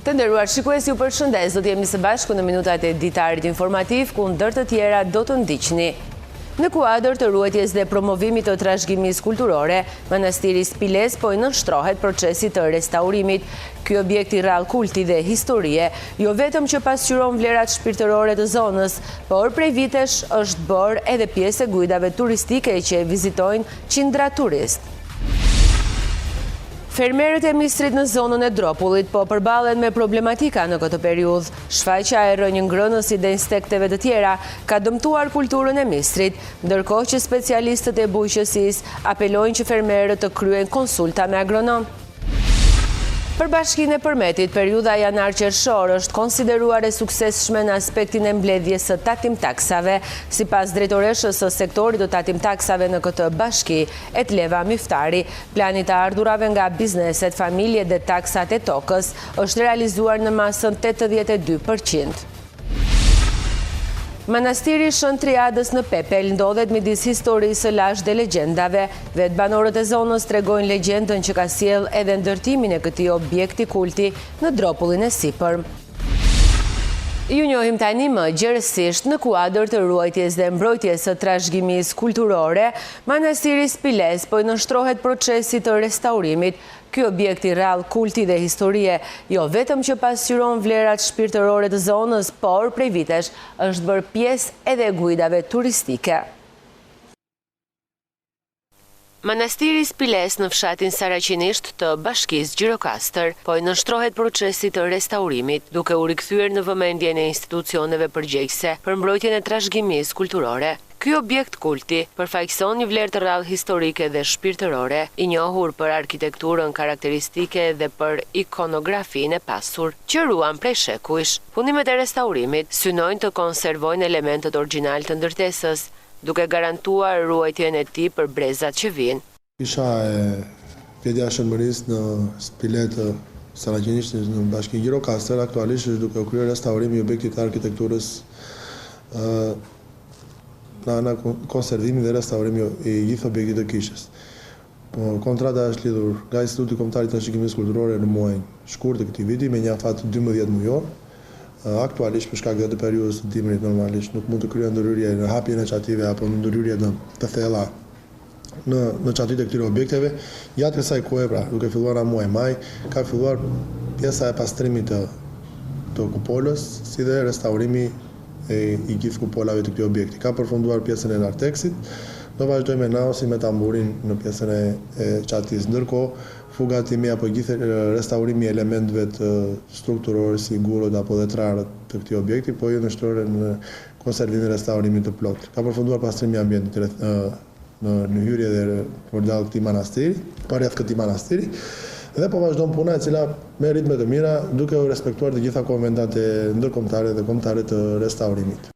Të nderuar shikues, ju përshëndes. Do të jemi së bashku në minutat e ditarit informativ, ku ndër të tjera do të ndiqni. Në kuadër të ruajtjes dhe promovimit të trashëgimisë kulturore, Manastiri Spiles po i nënshtrohet procesit të restaurimit. Ky objekt i rrallë kulti dhe historie, jo vetëm që pasqyron vlerat shpirtërore të zonës, por prej vitesh është bërë edhe pjesë e guidave turistike që e vizitojnë qindra turist. Fermerët e Mistrit në zonën e Dropullit po përballen me problematika në këtë periudhë. Shfaqja e rënjë ngrënësit dhe insekteve të tjera ka dëmtuar kulturën e Mistrit, ndërkohë që specialistët e bujqësisë apelojnë që fermerët të kryejnë konsulta me agronom. Për Bashkinë e Përmetit, periudha janar-qershor është konsideruar e suksesshme në aspektin e mbledhjes së tatim taksave, sipas drejtoreshës së sektorit të tatim taksave në këtë bashki, Etleva Miftari. Plani të ardhurave nga bizneset, familje dhe taksat e tokës është realizuar në masën 82%. Manastiri Shën Triadës në Pepel ndodhet midis historisë së lashtë dhe legjendave. Vetë banorët e zonës tregojnë legjendën që ka sjell edhe ndërtimin e këtij objekti kulti në Dropullin e Sipër. Ju njohim tani më gjerësisht në kuadër të ruajtjes dhe mbrojtjes së trashëgimisë kulturore, Manastiri Spiles po i nënshtrohet procesit të restaurimit. Ky objekt i rrallë kulti dhe historie, jo vetëm që pasqyron vlerat shpirtërore të zonës, por prej vitesh është bërë pjesë edhe guidave turistike. Manastiri Spiles në fshatin Saraqinisht të Bashkisë Gjirokastër po i nënshtrohet procesit të restaurimit, duke u rikthyer në vëmendjen e institucioneve përgjegjëse për mbrojtjen e trashëgimisë kulturore. Ky objekt kulti përfaqëson një vlerë të rrallë historike dhe shpirtërore, i njohur për arkitekturën karakteristike dhe për ikonografinë e pasur, që ruan prej shekujsh. Punimet e restaurimit synojnë të konservojnë elementet origjinal të ndërtesës, duke garantuar ruajtjen e tij për brezat që vijnë. Kisha e Pjedja Shënmërisë në Spilet të Saraqinisht në Bashkinë Gjirokastër aktualisht është duke u kryer restaurimi i objektit të arkitekturës në ana konservimi dhe restaurimi i gjithë objektit të kishës. Kontrata është lidhur nga Instituti Kombëtar i Trashëgimisë Kulturore në muajin shkurt të këtij viti me një afat 12 mujor. Aktualisht për shkak të periudhës së dimrit normalisht nuk mund të kryejë ndërhyrje në hapjen e çative apo ndërhyrje në të thella në çatit e këtyre objekteve. Gjatë kësaj kohe, pra, duke filluar nga muaji maj, ka filluar pjesa e pastrimit të kupolës, si dhe restaurimi i gjithë kupolave të këtij objekti. Ka përfunduar pjesën e narteksit, do vazhdojmë me naosin me tamburin në pjesën e çatis. Ndërkohë, fugatimi apo gjithë restaurimi i elementeve të strukturore si gurët apo dhe trarët të këtij objekti, po i nënshtrohen në konservimin e restaurimit të plot. Ka përfunduar pastrimi i ambientit në hyrje dhe përdallë këtij manastiri, përreth këtij manastiri. Dhe po vazhdon puna e cila me ritme të mira duke u respektuar të gjitha konventat e ndërkombëtare dhe kombëtare të restaurimit.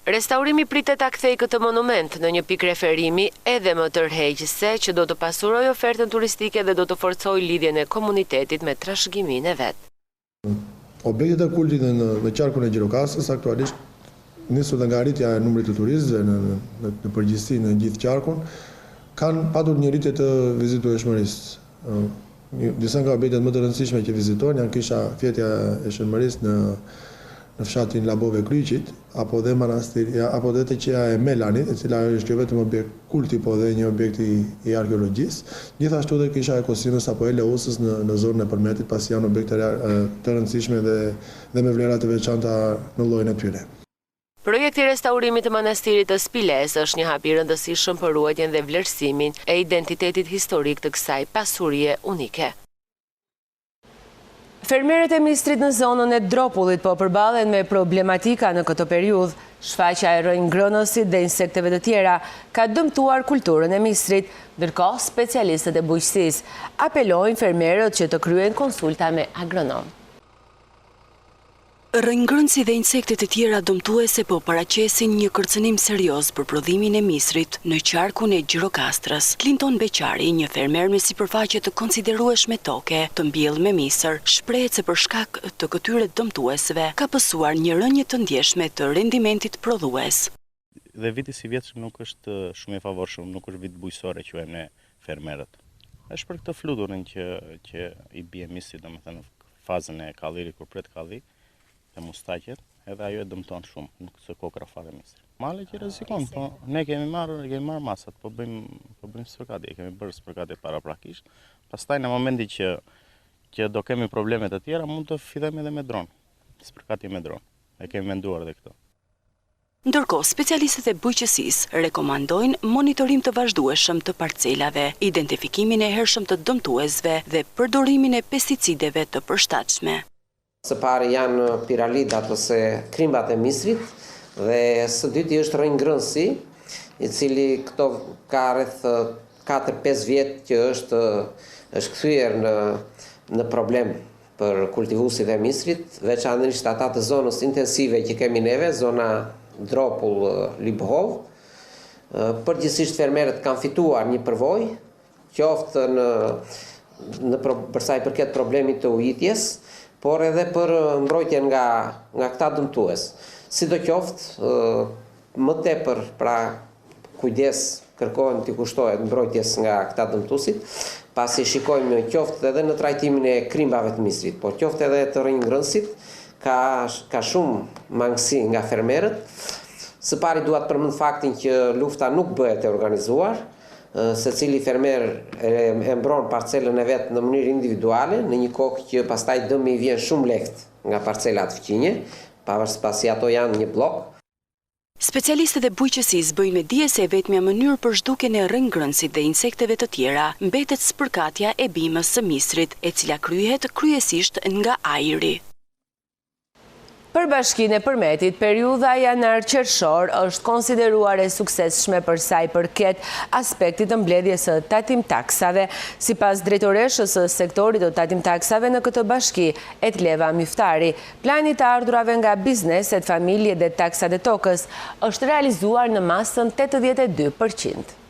Restaurimi pritet ta kthejë këtë monument në një pikë referimi edhe më tërheqëse që do të pasurojë ofertën turistike dhe do të forcojë lidhjen e komunitetit me trashëgiminë e vet. Objektet e kultit në qarkun e Gjirokastrës aktualisht nisur nga arritja e numrit të turistëve në përgjithësi në gjithë qarkun kanë patur një rritje të vizitueshmërisë. Disa nga objektet më të rëndësishme që vizitojnë janë kisha Fjetja e Shënmërisë në fshatin Labove Kryqit, apo dhe manastiri, apo dhe teqeja e Melanit, e cila është jo vetëm objekt kulti, po dhe një objekt i arkeologjisë. Gjithashtu dhe kisha e Kosinës apo e Leusës në zonën e Përmetit, pasi janë objekte të rëndësishme dhe me vlera të veçanta në llojin e tyre. Projekti i restaurimit të Manastirit të Spiles është një hap i rëndësishëm për ruajtjen dhe vlerësimin e identitetit historik të kësaj pasurie unike. Fermerët e Mistrit në zonën e Dropullit po përballen me problematika në këtë periudhë. Shfaqja e rënjë ngrënësit dhe insekteve të tjera ka dëmtuar kulturën e Mistrit, ndërkohë specialistët e bujqësisë apelojnë fermerët që të kryejnë konsulta me agronom. Rënjëngrënësi dhe insektet e tjera dëmtuese po paraqesin një kërcënim serioz për prodhimin e Mistrit në qarkun e Gjirokastrës. Clinton Beqari, një fermer me sipërfaqe të konsiderueshme toke, të mbjellë me misër, shprehet se për shkak të këtyre dëmtuesve ka pësuar një rënje të ndjeshme të rendimentit prodhues. Dhe viti si vjetshëm nuk është shumë i favorshëm, nuk është vit bujësor e quajmë ne fermerët. Është për këtë fluturin që i bie Mistrit, domethënë fazën e kallirit kur pret kalli, e mustaqet, edhe ajo e dëmton shumë, nuk se kokra fare mistri. Male që rrezikon, po ne kemi marrë masat, po bëjmë spërkatje, kemi bërë spërkatje paraprakisht. Pastaj në momentin që do kemi probleme të tjera, mund të fillojmë edhe me dron, spërkatje me dron. E kemi menduar edhe këto. Ndërkohë, specialistët e bujqësisë rekomandojnë monitorim të vazhdueshëm të parcelave, identifikimin e hershëm të dëmtuesve dhe përdorimin e pesticideve të përshtatshme. Së pari janë piralidat ose krimbat e misrit dhe së dyti është rrënjgrënësi, i cili këto ka rreth 4-5 vjet që është kthyer në problem për kultivuesit e misrit, veçanërisht ata të zonës intensive që kemi neve, zona Dropull, Libohov. Përgjithsisht fermerët kanë fituar një përvojë, qoftë për sa i përket problemit të ujitjes, por edhe për mbrojtjen nga këta dëmtues. Sidoqoftë, më tepër pra kujdes kërkohen të kushtohet mbrojtjes nga këta dëmtuesit, pasi shikojmë qoftë edhe në trajtimin e krimbave të misrit, por qoftë edhe të rrënjgrënësit, ka shumë mangësi nga fermerët. Së pari duat përmend faktin që lufta nuk bëhet e organizuar, secili fermer e mbron parcelën e vet në mënyrë individuale, në një kohë që pastaj dëmi vjen shumë lehtë nga parcelat fëqinje, pavarësisht pasi ato janë një blok. Specialistët e bujqësisë bëjnë me dije se vetmja mënyrë për zhdukjen e rrënjgrënësit dhe insekteve të tjera mbetet spërkatja e bimës së misrit, e cila kryhet kryesisht nga ajri. Për Bashkinë e Përmetit, periudha janar-qershor është konsideruar e suksesshme për sa i përket aspektit të mbledhjes së tatim-taksave. Sipas drejtoreshës së sektorit të tatim-taksave në këtë bashki, Etleva Myftari, plani të ardhurave nga bizneset, familje dhe taksat e tokës është realizuar në masën 82%.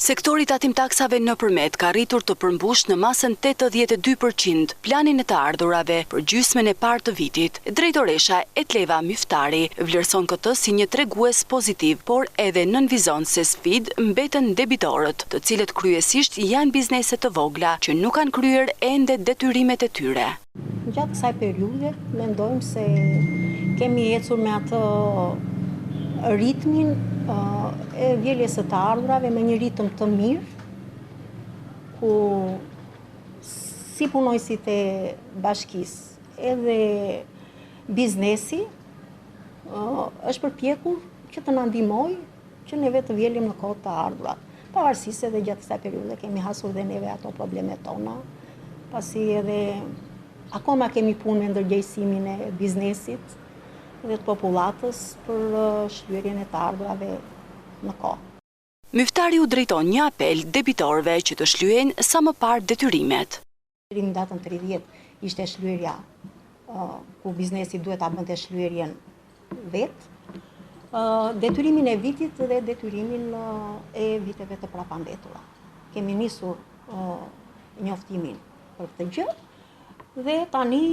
Sektori tatim-taksave në Përmet ka rritur të përmbush në masën 82% planin e të ardhurave për gjysmën e parë të vitit. Drejtoresha Etleva Myftari vlerëson këtë si një tregues pozitiv, por edhe nënvizon se sfidë mbeten debitorët, të cilët kryesisht janë biznese të vogla që nuk kanë kryer ende detyrimet e tyre. Gjatë kësaj periudhe mendojmë se kemi ecur me atë ritmin e vjeljes së të ardhurave me një ritëm të mirë, ku si punojësit e bashkisë edhe biznesi është përpjekur që të na ndihmojë që neve të vjelim në kohë të ardhurat. Pavarësisht edhe gjatë kësaj periudhe kemi hasur dhe neve ato problemet tona, pasi edhe akoma kemi punë me ndërgjegjësimin e biznesit dhe të popullatës për shlyerjen e të ardhurave në kohë. Myftari u drejton një apel debitorëve që të shlyejnë sa më parë detyrimet. Deri në datën 30 ishte shlyerja ku biznesi duhet ta bënte shlyerjen vet, detyrimin e vitit dhe detyrimin e viteve të prapandetura. Kemi nisur njoftimin për këtë gjë dhe tani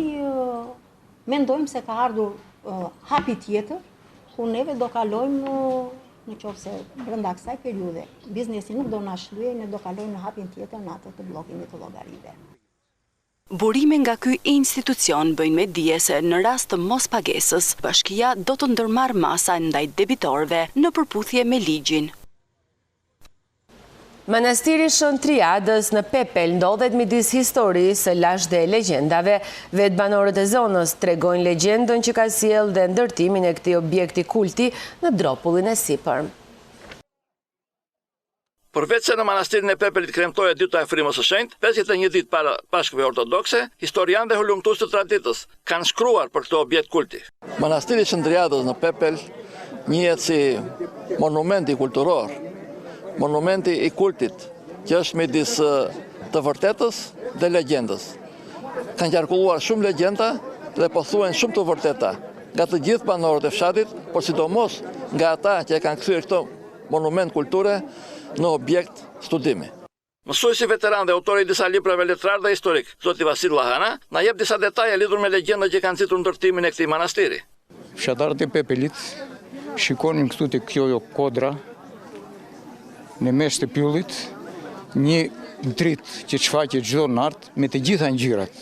mendojmë se ka ardhur hapi tjetër, ku neve do kalojmë në qoftë se brenda kësaj periudhe biznesi nuk do na shlyejë, ne do kalojmë në hapin tjetër në atë të bllokimit të llogarive. Burime nga ky institucion bëjnë me dije se në rast të mospagesës, bashkia do të ndërmarrë masa ndaj debitorëve në përputhje me ligjin. Manastiri Shën Triadës në Pepel ndodhet midis historisë, lash dhe legjendave. Vetë banorët e zonës tregojnë legjendën që ka sjellë dhe ndërtimin e këtij objekti kulti në Dropullin e Sipër. Përveç se në manastirin e Pepelit kremtohet dita e frymës së shenjtë, 51 ditë para Pashkëve Ortodokse, historianë dhe hulumtues të traditës kanë shkruar për këtë objekt kulti. Manastiri Shën Triadës në Pepel njihet si monumenti kulturor, monumenti i kultit, që është midis të vërtetës dhe legjendës. Kanë qarkulluar shumë legjenda dhe po thuhen shumë të vërteta nga të gjithë banorët e fshatit, por sidomos nga ata që kanë kthyer këtë monument kulture në objekt studimi. Mësuesi veteran dhe autori i disa librave letrar dhe historik, zoti Vasil Llahana, na jep disa detaje lidhur me legjendën që kanë nxitur ndërtimin e këtij manastiri. Fshatarët e Pepelit shikonin këtu te kjo kodra në mes të pyllit një në trit që shfaqet çdo natë me të gjitha ngjyrat.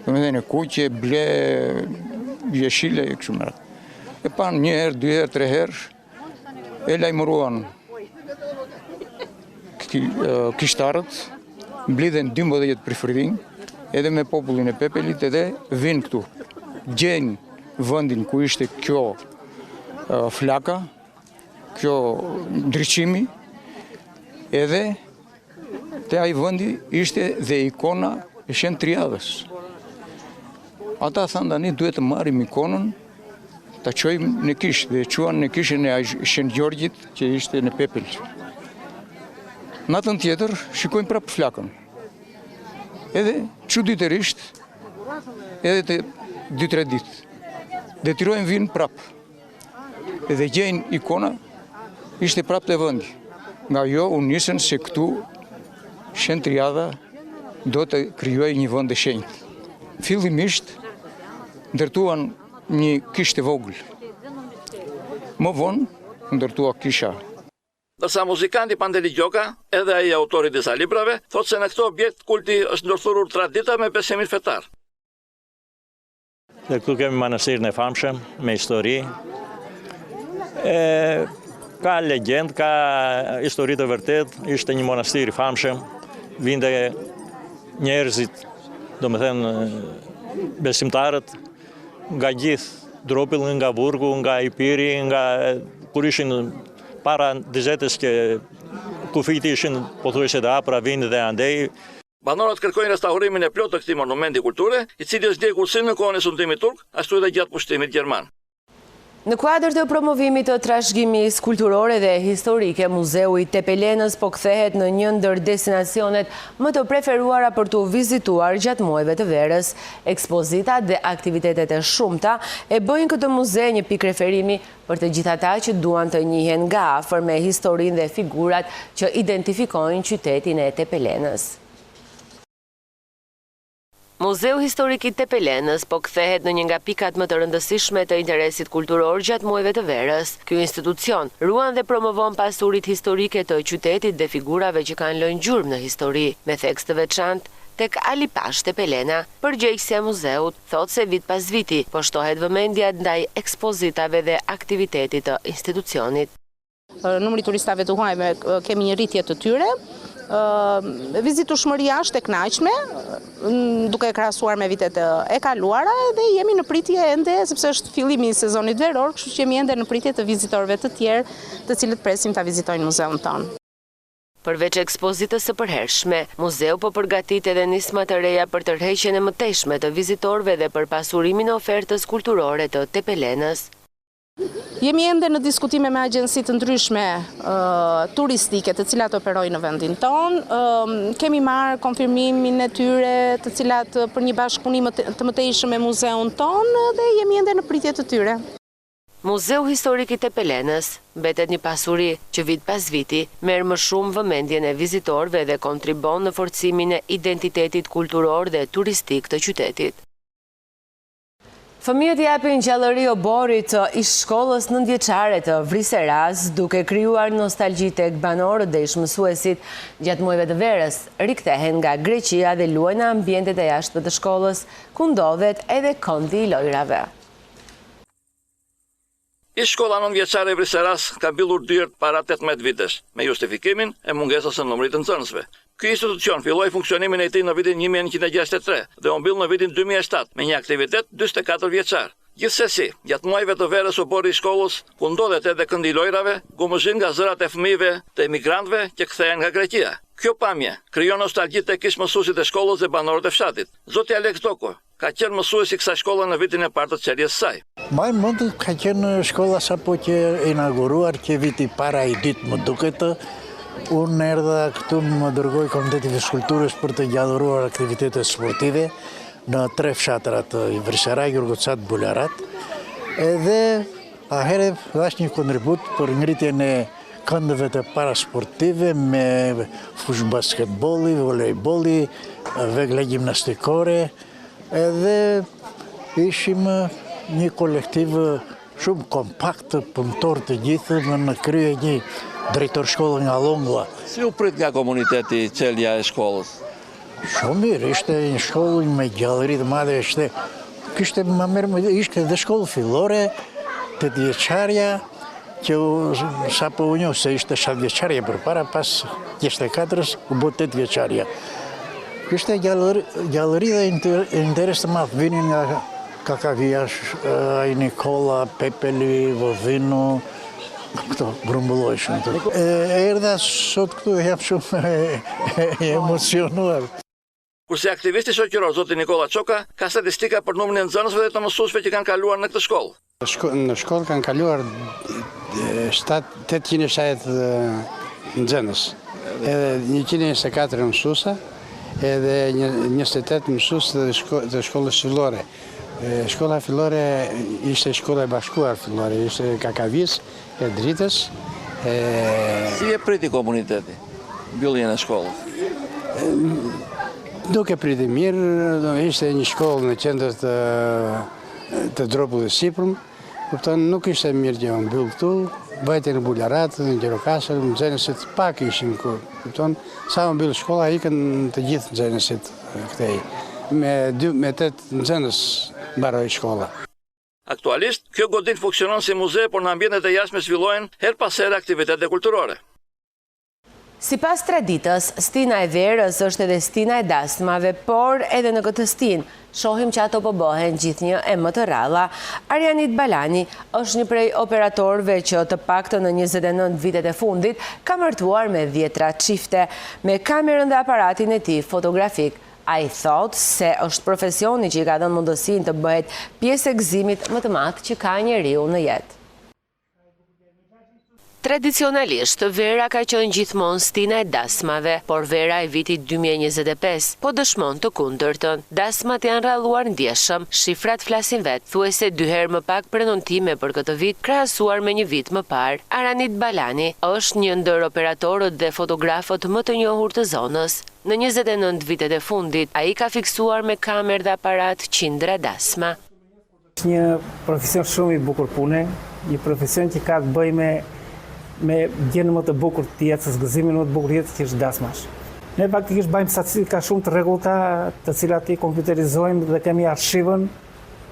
Domethënë kuqe, ble, jeshile e kështu me radhë. E pan një herë, dy herë, tre herë, e lajmëruan kishtarët, mblidhen 12 prifërdin, edhe me popullin e Pepelit, edhe vinë këtu. Gjenë vendin ku ishte kjo flaka, kjo ndriçimi, edhe te ai vendi ishte dhe ikona e Shenjtë Triadës. Ata thanë tani duhet të marrim ikonën, ta çojmë në kishë dhe quan në kishën e Shenjtë Gjorgjit që ishte në Pepel. Natën tjetër shikojmë prapë flakën. Edhe çuditërisht, edhe të 2-3 ditë, detyrojnë vinë prapë. Edhe gjejnë ikona, ishte prapë të vendi. Nga jo u nisën se këtu Shenjtë Triada do të krijojë një vend të shenjtë. Fillimisht ndërtuan një kishë të vogël. Më vonë ndërtua kisha. Ndërsa muzikanti Pandeli Gjoka, edhe ai autori disa librave, thotë se në këtë objekt kulti është ndërthurur tradita me besimin fetar. Dhe këtu kemi manastirin e famshëm, me histori. Ka legend, ka histori të vërtet, ishte një manastir i famshëm, vinde njerëzit, do me thënë besimtarët, nga gjithë Dropill, nga Burgu, nga Ipiri, nga kur ishin para dizetës që kufit ishin pothuajse të hapura vinë dhe andej. Banorët kërkojnë restaurimin e plotë të këtij monumenti kulture, i cili është ndjekur si në kohën e sundimit turk, ashtu edhe gjatë pushtimit gjerman. Në kuadër të promovimit të trashëgimisë kulturore dhe historike, Muzeu i Tepelenës po kthehet në një ndër destinacionet më të preferuara për të vizituar gjatë muajve të verës. Ekspozitat dhe aktivitetet e shumta e bëjnë këtë muze një pikë referimi për të gjithë ata që duan të njihen nga afër me historinë dhe figurat që identifikojnë qytetin e Tepelenës. Muzeu Historik i Tepelenës po kthehet në një nga pikat më të rëndësishme të interesit kulturor gjatë muajve të verës. Ky institucion ruan dhe promovon pasurit historike të qytetit dhe figurave që kanë lënë gjurmë në histori, me theks të veçantë tek Ali Pash Tepelena. Përgjegjësia e muzeut thotë se vit pas viti po shtohet vëmendja ndaj ekspozitave dhe aktivitetit të institucionit. Numri turistave të huajme kemi një rritje të tyre. Vizitueshmëria është e kënaqshme, duke krahasuar me vitet e kaluara, dhe jemi në pritje ende, sepse është fillimi i sezonit veror, kështu që jemi ende në pritje të vizitorëve të tjerë, të cilët presim ta vizitojnë muzeun tonë. Përveç ekspozitës së përhershme, muzeu po përgatit edhe nisma të reja për tërheqjen e mëtejshme të vizitorëve dhe për pasurimin e ofertës kulturore të Tepelenës. Jemi ende në diskutime me agjensi të ndryshme turistike të cilat operojnë në vendin tonë. Kemi marrë konfirmimin e tyre të cilat për një bashkëpunim të mëtejshëm me muzeun tonë dhe jemi ende në pritje të tyre. Muzeu Historik i Tepelenës mbetet një pasuri që vit pas viti merr më shumë vëmendjen e vizitorëve dhe kontribon në forcimin e identitetit kulturor dhe turistik të qytetit. Fëmijët japin gjallëri oborit të ish shkollës nëntëvjeçare të Vriseras, duke krijuar nostalgji tek banorët dhe ish mësuesit gjatë muajve të verës. Rikthehen nga Greqia dhe luajnë në ambientet e jashtme të shkollës, ku ndodhet edhe Kondi i lojrave. Ish shkolla nëntëvjeçare e Vriseras ka mbyllur dyert para 18 vitesh, me justifikimin e mungesës së numrit të nxënësve. Ky institucion filloi funksionimin e tij në vitin 1963 dhe u mbyll në vitin 2007 me një aktivitet 44 vjeçar. Gjithsesi, gjatë muajve të verës obori i shkollës, ku ndodhet edhe Këndi i lojrave, gumëzhin nga zërat e fëmijëve të emigrantëve që kthehen nga Greqia. Kjo pamje krijon nostalgji tek ish mësuesit e shkollës dhe banorët e fshatit. Zoti Alex Doko ka qenë mësues i kësaj shkolle në vitin e parë të çeljes së saj. Më mund ka qenë shkolla sapo që inauguruar që viti para i ditë më duket. Unë erdha këtu më dërgoj Komiteti Fizkulturës për të gjalluruar aktivitetet sportive në 3 fshatrat, Vrisera, Jurgocat, Bularat. Edhe ahere dhash një kontribut për ngritjen e këndëve të parasportive me fush basketbolli, volejbolli, vegle gjimnastikore. Edhe ishim një kolektiv shumë kompakt, punëtor të gjithë në krye një drejtor shkollë nga Longla. Si u prit nga komuniteti çelja e shkollës? Shumë mirë, ishte një shkollë me gjallëri të madhe, ishte dhe shkollë fillore, 8 vjeçarja, që sa po u njoh se ishte 7 vjeçarja përpara, pas 24-ës u bë 8 vjeçarja. Kishte gjallëri dhe interes të madh, vinin nga Kakavia, ai Nikola, Pepeli, Vodhinu, këto grumbullojshëm. Erdha sot këtu jam shumë emocionuar. Kurse aktivisti shoqëror zoti Nikola Çoka ka statistika për numrin e nxënësve dhe të mësuesve që kanë kaluar në këtë shkollë. Në shkollë kanë kaluar 870 nxënës, edhe 124 mësuesa, edhe 28 mësues të shkollës fillore. Shkolla fillore ishte shkolla e bashkuar fillore, ishte Kakavis, e Dritës. Si e priti komuniteti mbylljen e shkollës? Nuk e priti mirë, ishte një shkollë në qendër të Dropullit Siprum, kupton nuk ishte mirë që mbyll këtu, bëjte në Bularat, në Gjirokastër, nxënësit pak ishin kur, kupton, sa mbyll shkolla ikën të gjithë nxënësit këtej. Me 8 nxënës mbaroi shkolla. Aktualisht, kjo godinë funksionon si muze, por në ambientet e jashtme zhvillohen her pas here aktivitete kulturore. Sipas traditës, stina e verës është edhe stina e dasmave, por edhe në këtë stinë shohim që ato po bëhen gjithnjë e më të rralla. Arjanit Balani është një prej operatorëve që të paktën në 29 vitet e fundit ka martuar me 10 çifte me kamerën dhe aparatin e tij fotografik. Ai thot se është profesioni që i ka dhënë mundësinë të bëhet pjesë e gëzimit më të madh që ka njeriu në jetë. Tradicionalisht, vera ka qenë gjithmonë stina e dasmave, por vera e vitit 2025 po dëshmon të kundërtën. Dasmat janë rralluar ndjeshëm, shifrat flasin vetë, thuajse 2 herë më pak prenontime për këtë vit krahasuar me një vit më parë. Arjanit Balani është një ndër operatorët dhe fotografët më të njohur të zonës. Në 29 vitet e fundit, ai ka fiksuar me kamerë dhe aparat qindra dasma. Është një profesion shumë i bukur pune, një profesion që ka të bëjë me gjën më të bukur të jetës, gëzimin më të bukur të jetës që është dasmash. Ne faktikisht bëjmë statistika shumë të rregullta, të cilat i kompjuterizojmë dhe kemi arshivën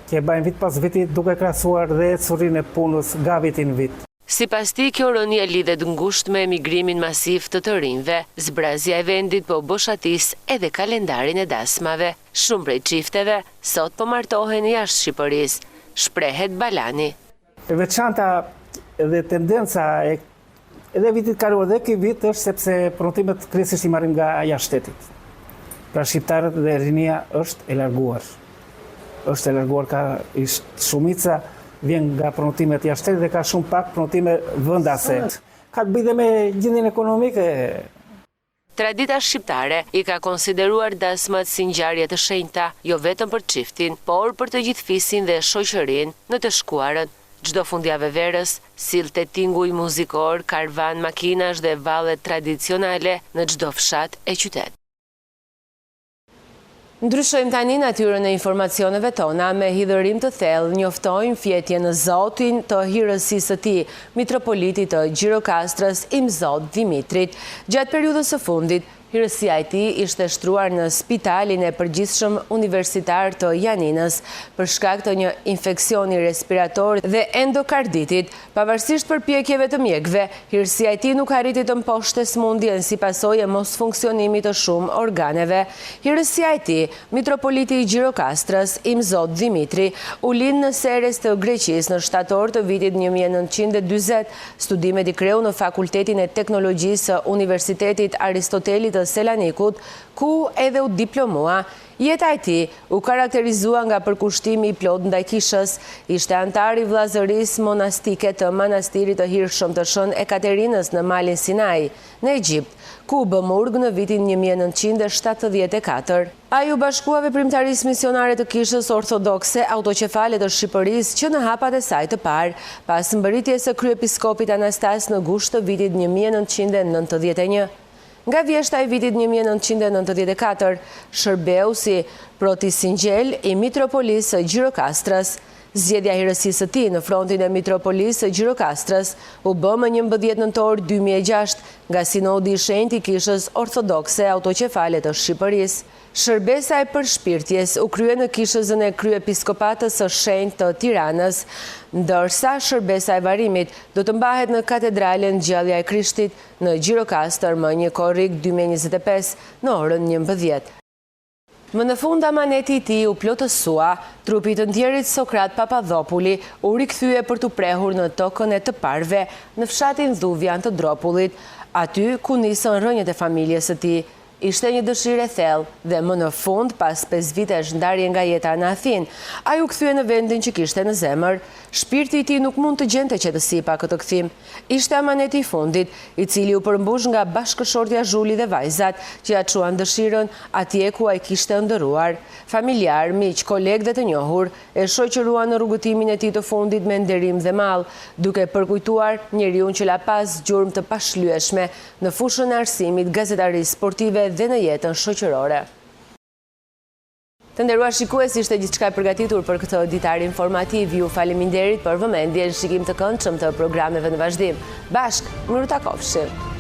që e bëjmë vit pas viti duke krahasuar dhe ecurinë e punës nga viti në vit. Sipas tij, kjo rënje lidhet ngushtë me emigrimin masiv të rinjve. Zbrazja e vendit po boshatis edhe kalendarin e dasmave. Shumë prej çifteve sot po martohen jashtë Shqipërisë, shprehet Balani. E veçanta dhe tendenca edhe vitit kaluar dhe ky vit është sepse prontimet kryesisht i marrim nga jashtë shtetit. Pra shqiptarët dhe rinia është e larguar. Është e larguar, ka shumica vjen nga prontimet jashtë shtetit dhe ka shumë pak prontime vendase. Ka të bëjë dhe me gjendjen ekonomike. Tradita shqiptare i ka konsideruar dasmat si ngjarje të shenjta, jo vetëm për çiftin, por për të gjithë fisin dhe shoqërinë në të shkuarën. Çdo fundjavë verës sillte tinguj muzikor, karvan makinash dhe valle tradicionale në çdo fshat e qytetit. Ndryshojmë tani natyrën e informacioneve tona me hidhërim të thellë, njoftojmë fjetje në Zotin të hirësisë së tij, mitropolitit të Gjirokastrës Imzot Dimitrit. Gjatë periudhës së fundit, hirësia e tij ishte shtruar në Spitalin e Përgjithshëm Universitar të Janinës për shkak të një infeksioni respirator dhe endokarditit. Pavarësisht përpjekjeve të mjekëve, hirësia e tij nuk arriti të mposhte smundjen si pasojë e mosfunksionimit të shumë organeve. Hirësia e tij, mitropoliti i Gjirokastrës Imzot Dimitri, u lind në Seres të Greqisë në shtator të vitit 1940. Studimet i kreu në Fakultetin e Teknologjisë së Universitetit Aristotelit të Selanikut, ku edhe u diplomua. Jeta e tij u karakterizua nga përkushtimi i plot ndaj kishës. Ishte antar i vllazërisë monastike të manastirit të hirshëm të Shën Ekaterinës në malin Sinai, në Egjipt, ku u bë murg në vitin 1974. Ai u bashkua veprimtarisë misionare të kishës ortodokse autoqefale të Shqipërisë që në hapat e saj të parë, pas mbërritjes së kryepiskopit Anastas në gusht të vitit 1991. Nga vjeshta e vitit 1994, shërbeu si protisingjel i mitropolisë së Gjirokastrës. Zgjedhja hirësisë së tij në frontin e Mitropolisë së Gjirokastrës u bë më 11 nëntor 2006 nga Sinodi i Shenjtë i Kishës Ortodokse Autoqefale të Shqipërisë. Shërbesa e përshpirtjes u krye në kishëzën e kryepiskopatës së Shenjtë të Tiranës, ndërsa shërbesa e varimit do të mbahet në katedralen Gjallja e Krishtit në Gjirokastër më 1 korrik 2025 në orën 11. Më në fund amaneti i tij u plotësua, trupi të ndjerit Sokrat Papadopulli u rikthye për të prehur në tokën e të parve në fshatin Dhuvjan të Dropullit, aty ku nisën rënjët e familjes së tij. Ishte një dëshirë e thellë dhe më në fund, pas 5 vitesh ndarje nga jeta në Athinë, ai u kthye në vendin që kishte në zemër. Shpirti i tij nuk mund të gjente qetësi pa këtë kthim. Ishte amaneti i fundit, i cili u përmbush nga bashkëshortja Zhuli dhe vajzat, që ja çuan dëshirën atje ku ai kishte ëndërruar. Familjar, miq, kolegë dhe të njohur e shoqëruan në rrugëtimin e tij të fundit me nderim dhe mall, duke përkujtuar njeriu që la pas gjurmë të pashlyeshme në fushën e arsimit, gazetarisë sportive dhe në jetën shoqërore. Të nderuar shikues, ishte gjithçka e përgatitur për këtë ditar informativ. Ju faleminderit për vëmendjen, shikim të këndshëm të programeve në vazhdim. Bashk, miru takofshim.